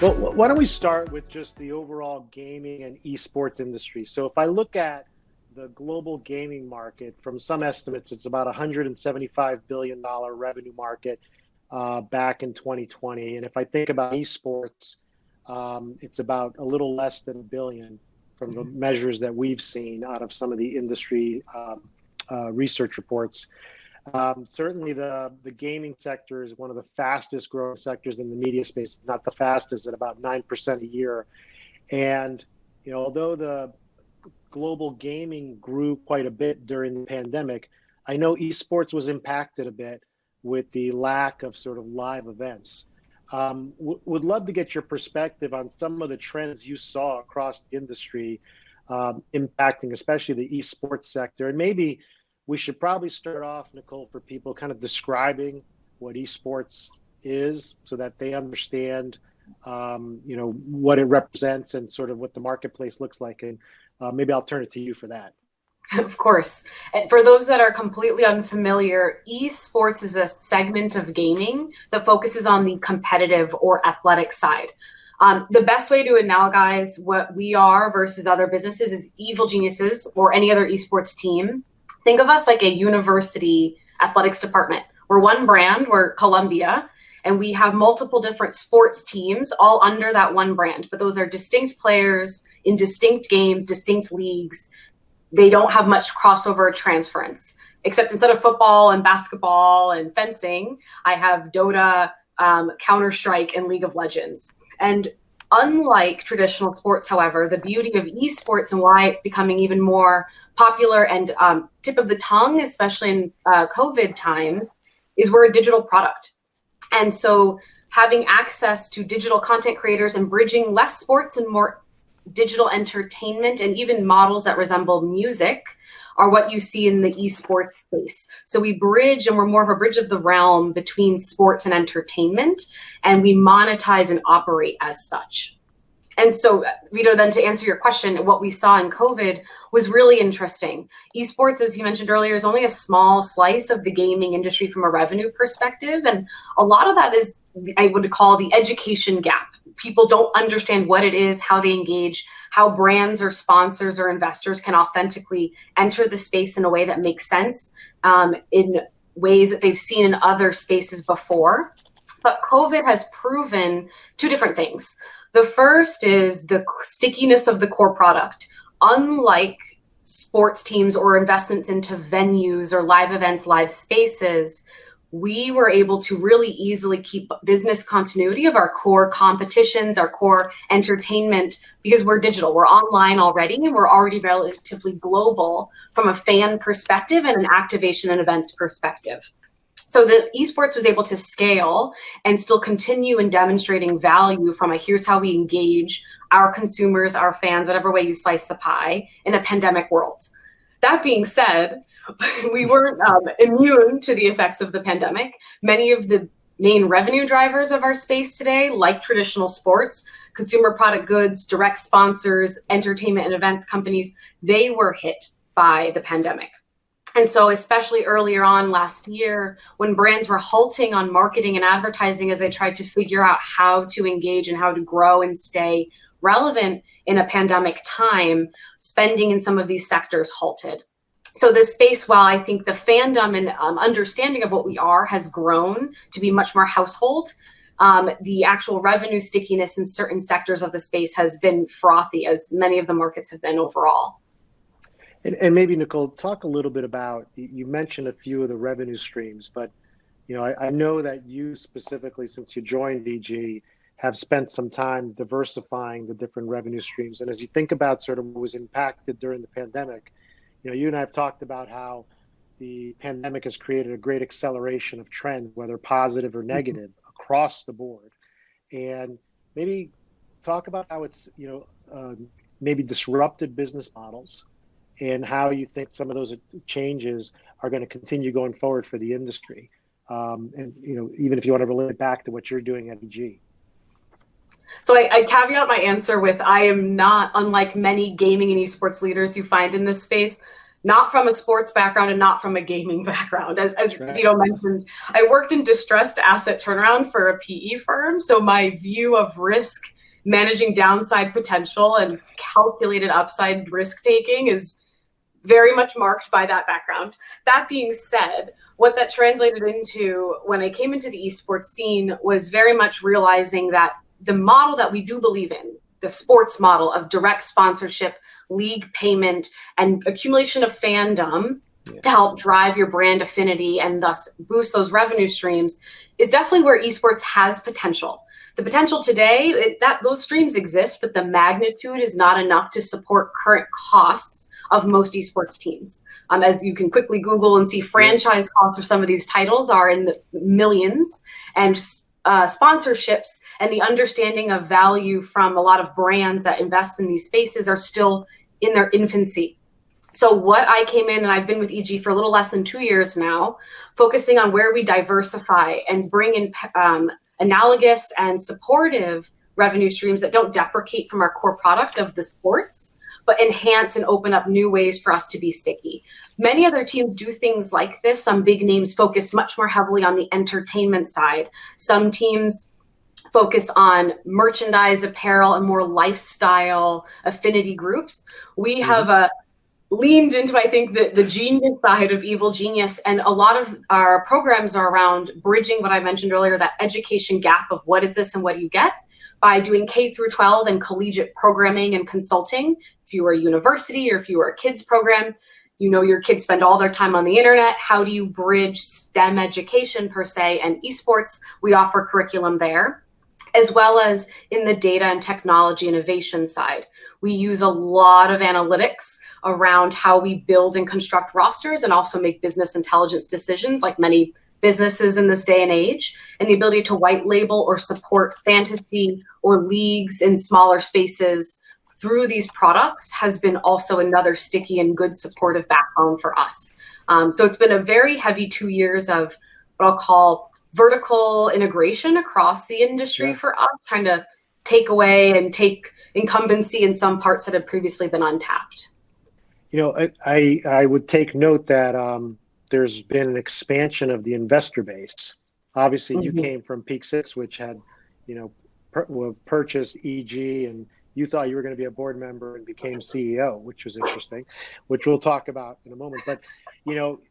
Well, why don't we start with just the overall gaming and esports industry? So if I look at the global gaming market, from some estimates, it's about $175 billion revenue market back in 2020. And if I think about esports, it's about a little less than a billion from the measures that we've seen out of some of the industry research reports. Certainly, the gaming sector is one of the fastest growing sectors in the media space, not the fastest, at about 9% a year. And although the global gaming grew quite a bit during the pandemic, I know esports was impacted a bit with the lack of sort of live events. Would love to get your perspective on some of the trends you saw across the industry impacting, especially the esports sector, and maybe we should probably start off, Nicole, for people kind of describing what esports is so that they understand, what it represents and sort of what the marketplace looks like. And maybe I'll turn it to you for that. Of course. And for those that are completely unfamiliar, esports is a segment of gaming that focuses on the competitive or athletic side. The best way to analogize what we are versus other businesses is evil geniuses or any other esports team. Think of us like a university athletics department. We're one brand, we're Columbia, and we have multiple different sports teams all under that one brand. But those are distinct players in distinct games, distinct leagues. They don't have much crossover transference, except instead of football and basketball and fencing, I have Dota, Counter-Strike, and League of Legends. And unlike traditional sports, however, the beauty of esports and why it's becoming even more popular and tip of the tongue, especially in COVID times, is we're a digital product. And so having access to digital content creators and bridging less sports and more digital entertainment and even models that resemble music are what you see in the esports space. So we bridge, and we're more of a bridge of the realm between sports and entertainment, and we monetize and operate as such. And so, Vito, then to answer your question, what we saw in COVID was really interesting. Esports, as you mentioned earlier, is only a small slice of the gaming industry from a revenue perspective. And a lot of that is, I would call, the education gap. People don't understand what it is, how they engage, how brands or sponsors or investors can authentically enter the space in a way that makes sense in ways that they've seen in other spaces before. But COVID has proven two different things. The first is the stickiness of the core product. Unlike sports teams or investments into venues or live events, live spaces, we were able to really easily keep business continuity of our core competitions, our core entertainment, because we're digital, we're online already, and we're already relatively global from a fan perspective and an activation and events perspective. So the esports was able to scale and still continue in demonstrating value from a here's how we engage our consumers, our fans, whatever way you slice the pie in a pandemic world. That being said, we weren't immune to the effects of the pandemic. Many of the main revenue drivers of our space today, like traditional sports, consumer product goods, direct sponsors, entertainment and events companies, they were hit by the pandemic. And so especially earlier on last year, when brands were halting on marketing and advertising as they tried to figure out how to engage and how to grow and stay relevant in a pandemic time, spending in some of these sectors halted. So this space, while I think the fandom and understanding of what we are has grown to be much more household, the actual revenue stickiness in certain sectors of the space has been frothy, as many of the markets have been overall. And maybe, Nicole, talk a little bit about, you mentioned a few of the revenue streams, but I know that you specifically, since you joined VG, have spent some time diversifying the different revenue streams. And as you think about sort of what was impacted during the pandemic, you and I have talked about how the pandemic has created a great acceleration of trend, whether positive or negative, across the board. And maybe talk about how it's, maybe disrupted business models and how you think some of those changes are going to continue going forward for the industry. And, even if you want to relate it back to what you're doing at VG. So I caveat my answer with, I am not, unlike many gaming and esports leaders you find in this space, not from a sports background and not from a gaming background. As Right. Vito mentioned, I worked in distressed asset turnaround for a PE firm. So my view of risk, managing downside potential and calculated upside risk taking is very much marked by that background. That being said, what that translated into when I came into the esports scene was very much realizing that the model that we do believe in, the sports model of direct sponsorship, league payment, and accumulation of fandom to help drive your brand affinity and thus boost those revenue streams, is definitely where esports has potential. The potential today, those streams exist, but the magnitude is not enough to support current costs of most esports teams. As you can quickly Google and see, franchise costs of some of these titles are in the millions, and sponsorships and the understanding of value from a lot of brands that invest in these spaces are still in their infancy. So what I came in, and I've been with EG for a little less than 2 years now, focusing on where we diversify and bring in analogous and supportive revenue streams that don't deprecate from our core product of the sports, but enhance and open up new ways for us to be sticky. Many other teams do things like this. Some big names focus much more heavily on the entertainment side. Some teams focus on merchandise, apparel, and more lifestyle affinity groups. We have leaned into, I think, the genius side of Evil Genius, and a lot of our programs are around bridging what I mentioned earlier, that education gap of what is this and what do you get, by doing K through 12 and collegiate programming and consulting. If you are a university or if you are a kids program, you know your kids spend all their time on the internet. How do you bridge STEM education per se and esports? We offer curriculum there, as well as in the data and technology innovation side. We use a lot of analytics around how we build and construct rosters and also make business intelligence decisions, like many businesses in this day and age, and the ability to white label or support fantasy or leagues in smaller spaces through these products has been also another sticky and good supportive backbone for us. So it's been a very heavy 2 years of what I'll call vertical integration across the industry for us, trying to take away and take incumbency in some parts that had previously been untapped. You know, I would take note that there's been an expansion of the investor base. Obviously, you came from Peak Six, which had, purchased EG, and you thought you were going to be a board member and became CEO, which was interesting, which we'll talk about in a moment. But,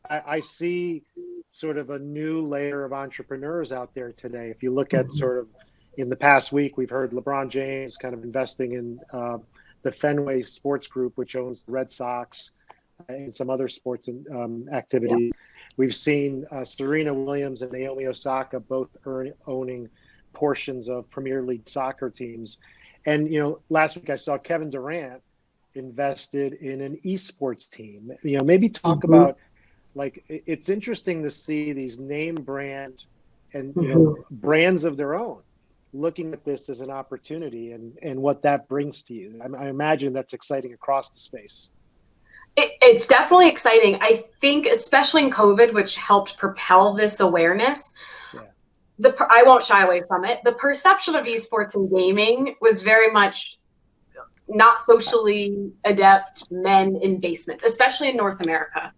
I see sort of a new layer of entrepreneurs out there today. If you look at sort of in the past week, we've heard LeBron James kind of investing in the Fenway Sports Group, which owns the Red Sox and some other sports activities. We've seen Serena Williams and Naomi Osaka both owning portions of Premier League soccer teams. And, last week I saw Kevin Durant invested in an esports team. Maybe talk about, like, it's interesting to see these name brand and, brands of their own looking at this as an opportunity and what that brings to you. I imagine that's exciting across the space. It's definitely exciting. I think, especially in COVID, which helped propel this awareness, I won't shy away from it. The perception of esports and gaming was very much not socially adept men in basements, especially in North America.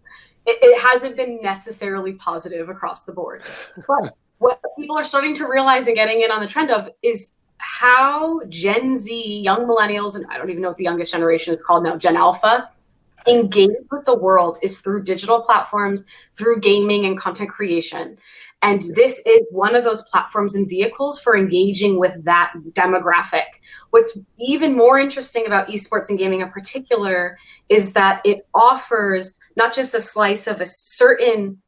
It hasn't been necessarily positive across the board. But what people are starting to realize and getting in on the trend of is how Gen Z, young millennials, and I don't even know what the youngest generation is called now, Gen Alpha, engage with the world is through digital platforms, through gaming and content creation. And this is one of those platforms and vehicles for engaging with that demographic. What's even more interesting about esports and gaming in particular is that it offers not just a slice of a certain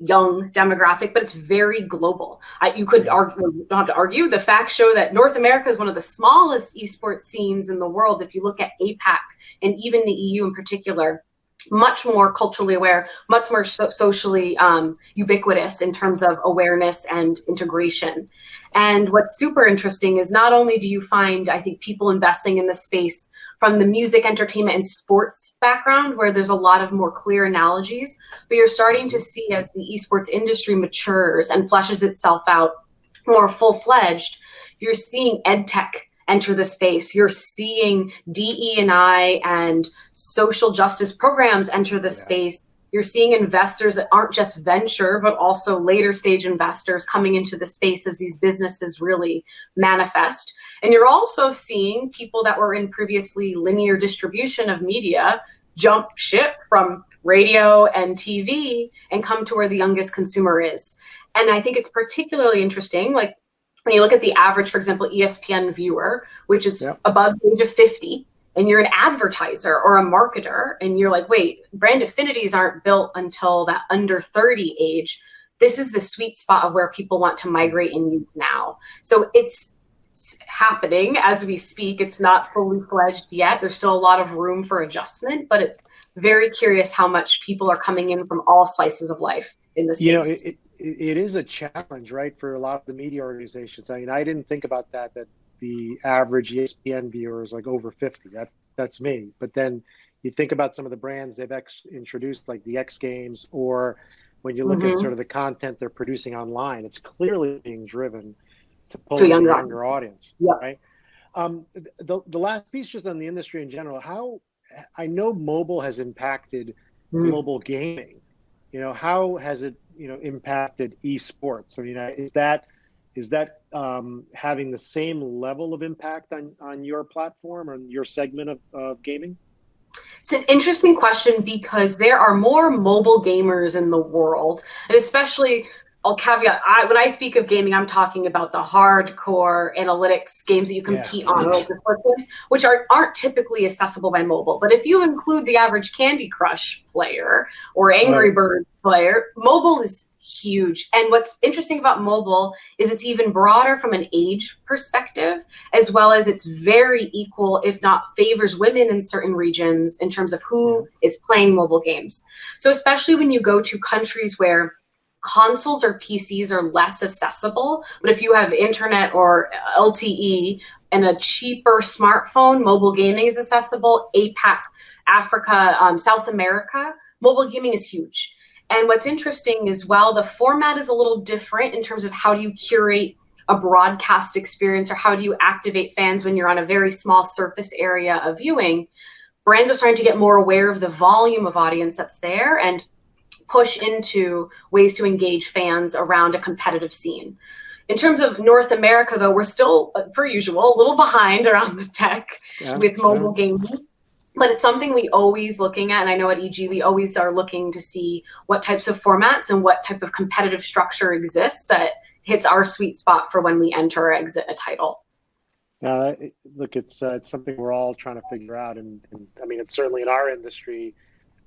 young demographic, but it's very global. You could argue, you don't have to argue, the facts show that North America is one of the smallest esports scenes in the world. If you look at APAC and even the EU in particular, much more culturally aware, much more socially ubiquitous in terms of awareness and integration. And what's super interesting is not only do you find, I think, people investing in the space from the music, entertainment, and sports background, where there's a lot of more clear analogies, but you're starting to see as the esports industry matures and fleshes itself out more full-fledged, you're seeing ed tech enter the space. You're seeing DE&I and social justice programs enter the space. You're seeing investors that aren't just venture, but also later stage investors coming into the space as these businesses really manifest. And you're also seeing people that were in previously linear distribution of media jump ship from radio and TV and come to where the youngest consumer is. And I think it's particularly interesting, like when you look at the average, for example, ESPN viewer, which is above the age of 50, and you're an advertiser or a marketer, and you're like, wait, brand affinities aren't built until that under 30 age. This is the sweet spot of where people want to migrate and use now. So it's happening as we speak. It's not fully fledged yet. There's still a lot of room for adjustment, but it's very curious how much people are coming in from all slices of life in this space. It is a challenge, right, for a lot of the media organizations. I mean, I didn't think about that the average ESPN viewer is like over 50. That's me. But then you think about some of the brands they've introduced, like the X Games, or when you look at sort of the content they're producing online, it's clearly being driven to pull in a younger audience, right? The last piece, just on the industry in general, how I know mobile has impacted global gaming. How has it impacted esports? I mean, is that having the same level of impact on your platform or your segment of gaming? It's an interesting question because there are more mobile gamers in the world, and especially, I'll caveat, when I speak of gaming, I'm talking about the hardcore analytics games that you compete on, which aren't typically accessible by mobile. But if you include the average Candy Crush player or Angry Birds player, mobile is huge. And what's interesting about mobile is it's even broader from an age perspective, as well as it's very equal, if not favors women in certain regions in terms of who is playing mobile games. So especially when you go to countries where consoles or PCs are less accessible, but if you have internet or LTE and a cheaper smartphone, mobile gaming is accessible. APAC, Africa, South America, mobile gaming is huge. And what's interesting is, while the format is a little different in terms of how do you curate a broadcast experience or how do you activate fans when you're on a very small surface area of viewing, brands are starting to get more aware of the volume of audience that's there and push into ways to engage fans around a competitive scene. In terms of North America, though, we're still, per usual, a little behind around the tech with mobile gaming. But it's something we always looking at. And I know at EG, we always are looking to see what types of formats and what type of competitive structure exists that hits our sweet spot for when we enter or exit a title. Look, it's something we're all trying to figure out. And I mean, it's certainly in our industry,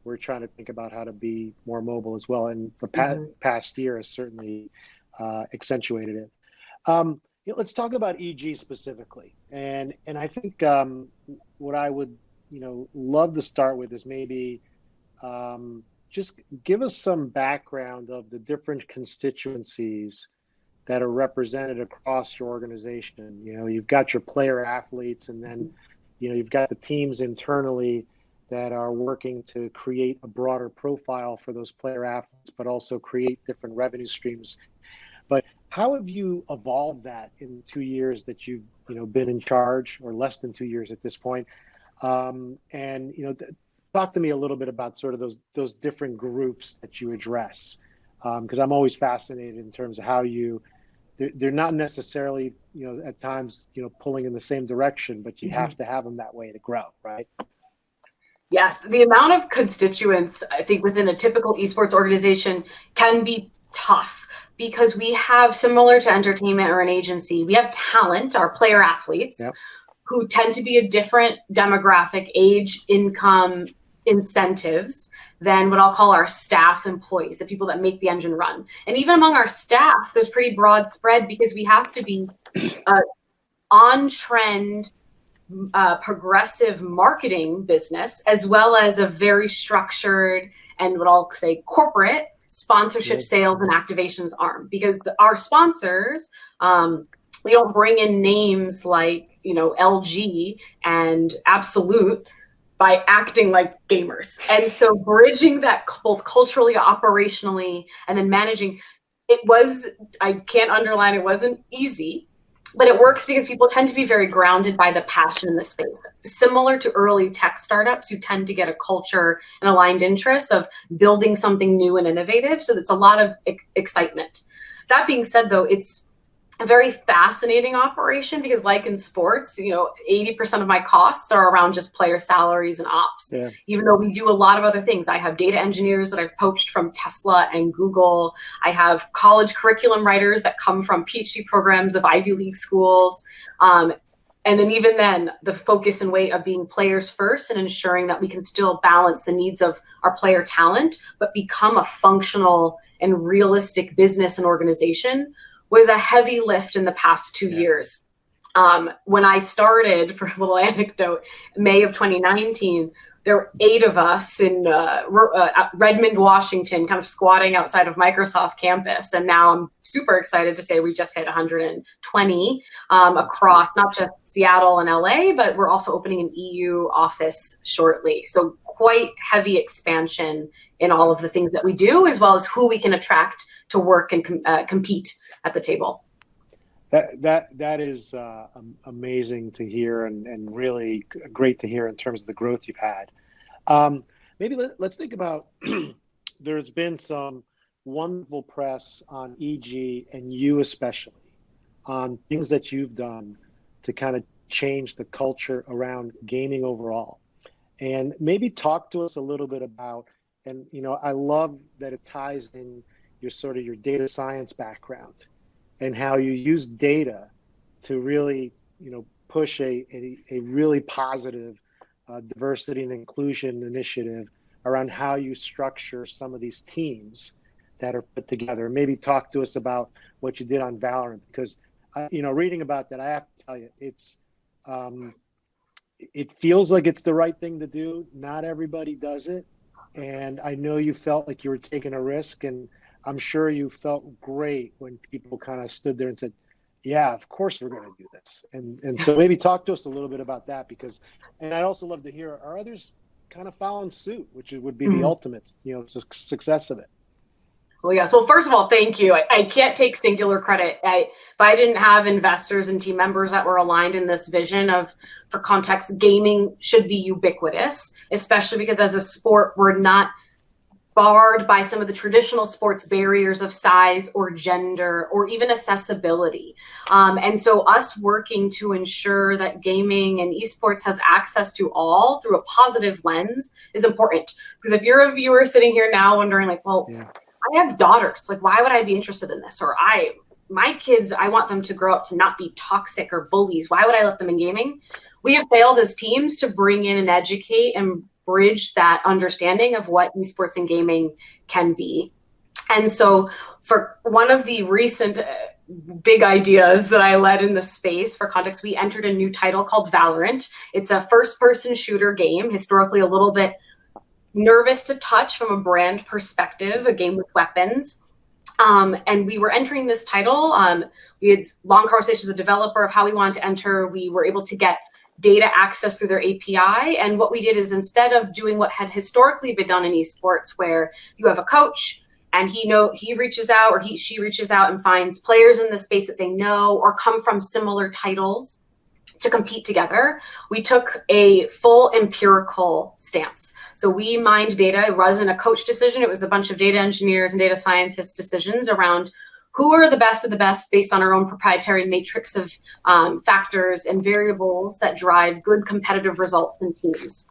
we're trying to think about how to be more mobile as well. And the past year has certainly accentuated it. Let's talk about EG specifically. And I think what I would love to start with is maybe just give us some background of the different constituencies that are represented across your organization. You've got your player athletes, and then you've got the teams internally that are working to create a broader profile for those player athletes, but also create different revenue streams. But how have you evolved that in 2 years that you've been in charge, or less than 2 years at this point? And talk to me a little bit about sort of those different groups that you address, because I'm always fascinated in terms of how they're not necessarily at times pulling in the same direction, but you have to have them that way to grow, right? Yes, the amount of constituents, I think, within a typical esports organization can be tough, because we have, similar to entertainment or an agency, we have talent, our player athletes, who tend to be a different demographic, age, income, incentives than what I'll call our staff employees, the people that make the engine run. And even among our staff, there's pretty broad spread, because we have to be on-trend, progressive marketing business, as well as a very structured and what I'll say corporate sponsorship, sales, and activations arm. Because our sponsors, we don't bring in names like LG and Absolute by acting like gamers. And so bridging that both culturally, operationally, and then managing, I can't underline, it wasn't easy. But it works because people tend to be very grounded by the passion in the space. Similar to early tech startups, you tend to get a culture and aligned interests of building something new and innovative. So it's a lot of excitement. That being said, though, it's a very fascinating operation because, like in sports, 80% of my costs are around just player salaries and ops. Yeah. Even though we do a lot of other things. I have data engineers that I've poached from Tesla and Google. I have college curriculum writers that come from PhD programs of Ivy League schools. And then even then, the focus and weight of being players first and ensuring that we can still balance the needs of our player talent, but become a functional and realistic business and organization was a heavy lift in the past 2 years. When I started, for a little anecdote, May of 2019, there were 8 of us in Redmond, Washington, kind of squatting outside of Microsoft campus. And now I'm super excited to say we just hit 120 across not just Seattle and LA, but we're also opening an EU office shortly. So quite heavy expansion in all of the things that we do, as well as who we can attract to work and compete at the table. That is amazing to hear and really great to hear in terms of the growth you've had. Maybe let's think about, there's been some wonderful press on EG and you especially on things that you've done to kind of change the culture around gaming overall. And maybe talk to us a little bit about, and I love that it ties in your data science background and how you use data to really, push a really positive diversity and inclusion initiative around how you structure some of these teams that are put together. Maybe talk to us about what you did on Valorant, because, reading about that, I have to tell you, it feels like it's the right thing to do. Not everybody does it. And I know you felt like you were taking a risk, and I'm sure you felt great when people kind of stood there and said, yeah, of course we're going to do this. And so maybe talk to us a little bit about that, because, and I'd also love to hear, are others kind of following suit, which would be the ultimate, success of it? Well, yeah. So first of all, thank you. I can't take singular credit. If I didn't have investors and team members that were aligned in this vision of, for context, gaming should be ubiquitous, especially because as a sport, we're not barred by some of the traditional sports barriers of size or gender or even accessibility. And so us working to ensure that gaming and esports has access to all through a positive lens is important. Because if you're a viewer sitting here now wondering like, well, yeah, I have daughters, like, why would I be interested in this? Or my kids, I want them to grow up to not be toxic or bullies. Why would I let them in gaming? We have failed as teams to bring in and educate and bridge that understanding of what esports and gaming can be. And so for one of the recent big ideas that I led in the space, for context, we entered a new title called Valorant. It's a first-person shooter game, historically a little bit nervous to touch from a brand perspective, a game with weapons. And we were entering this title. We had long conversations with the developer of how we wanted to enter. We were able to get data access through their API. And what we did is, instead of doing what had historically been done in esports, where you have a coach and he reaches out, or she reaches out and finds players in the space that they know or come from similar titles to compete together, we took a full empirical stance. So we mined data. It wasn't a coach decision. It was a bunch of data engineers and data scientists decisions around who are the best of the best based on our own proprietary matrix of factors and variables that drive good competitive results in teams.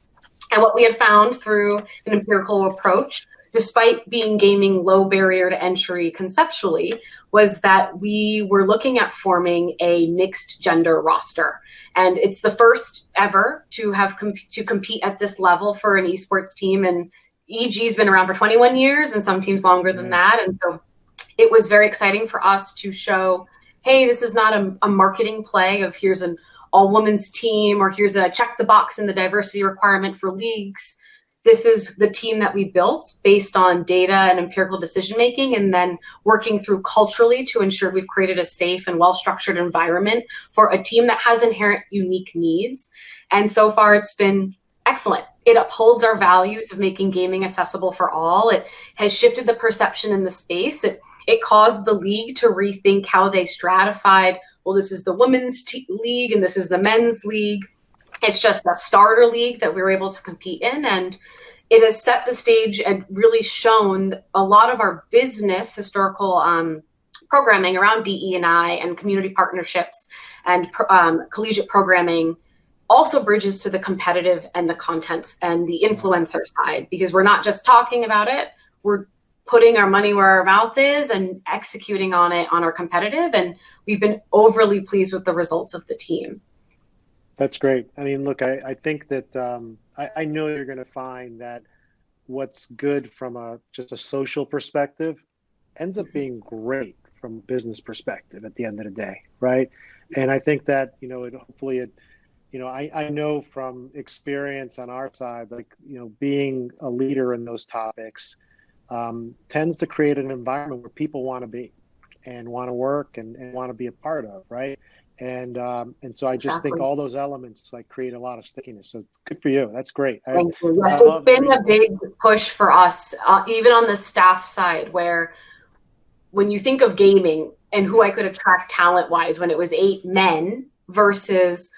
And what we had found through an empirical approach, despite being gaming low barrier to entry conceptually, was that we were looking at forming a mixed gender roster. And it's the first ever to have to compete at this level for an esports team. And EG's been around for 21 years and some teams longer than that. And so it was very exciting for us to show, hey, this is not a marketing play of here's an all-women's team or here's a check the box in the diversity requirement for leagues. This is the team that we built based on data and empirical decision-making, and then working through culturally to ensure we've created a safe and well-structured environment for a team that has inherent unique needs. And so far it's been excellent. It upholds our values of making gaming accessible for all. It has shifted the perception in the space. It caused the league to rethink how they stratified well, this is the women's league and this is the men's league. It's just a starter league that we were able to compete in. And it has set the stage and really shown a lot of our business historical programming around DE&I and community partnerships and collegiate programming also bridges to the competitive and the contents and the influencer side, because we're not just talking about it, we're putting our money where our mouth is and executing on it on our competitive. And we've been overly pleased with the results of the team. That's great. I mean, look, I think that I know you're going to find that what's good from just a social perspective ends up being great from a business perspective at the end of the day, right? And I think that, I know from experience on our side, being a leader in those topics tends to create an environment where people want to be and want to work and want to be a part of, right? And so I just think all those elements create a lot of stickiness. So good for you. That's great. Thank you. Yes, it's been a big push for us, even on the staff side, where when you think of gaming and who I could attract talent-wise when it was 8 men versus,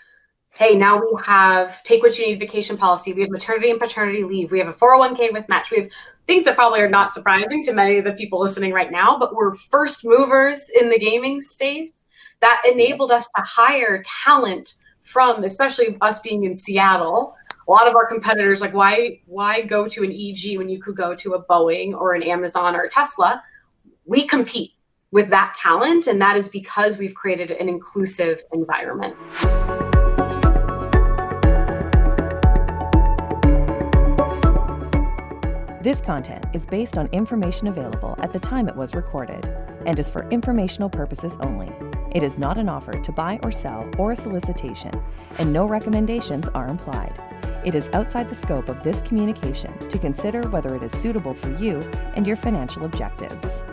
hey, now we have take what you need vacation policy. We have maternity and paternity leave. We have a 401k with match. We have things that probably are not surprising to many of the people listening right now, but we're first movers in the gaming space. That enabled us to hire talent from, especially us being in Seattle. A lot of our competitors, why go to an EG when you could go to a Boeing or an Amazon or a Tesla? We compete with that talent, and that is because we've created an inclusive environment. This content is based on information available at the time it was recorded and is for informational purposes only. It is not an offer to buy or sell or a solicitation, and no recommendations are implied. It is outside the scope of this communication to consider whether it is suitable for you and your financial objectives.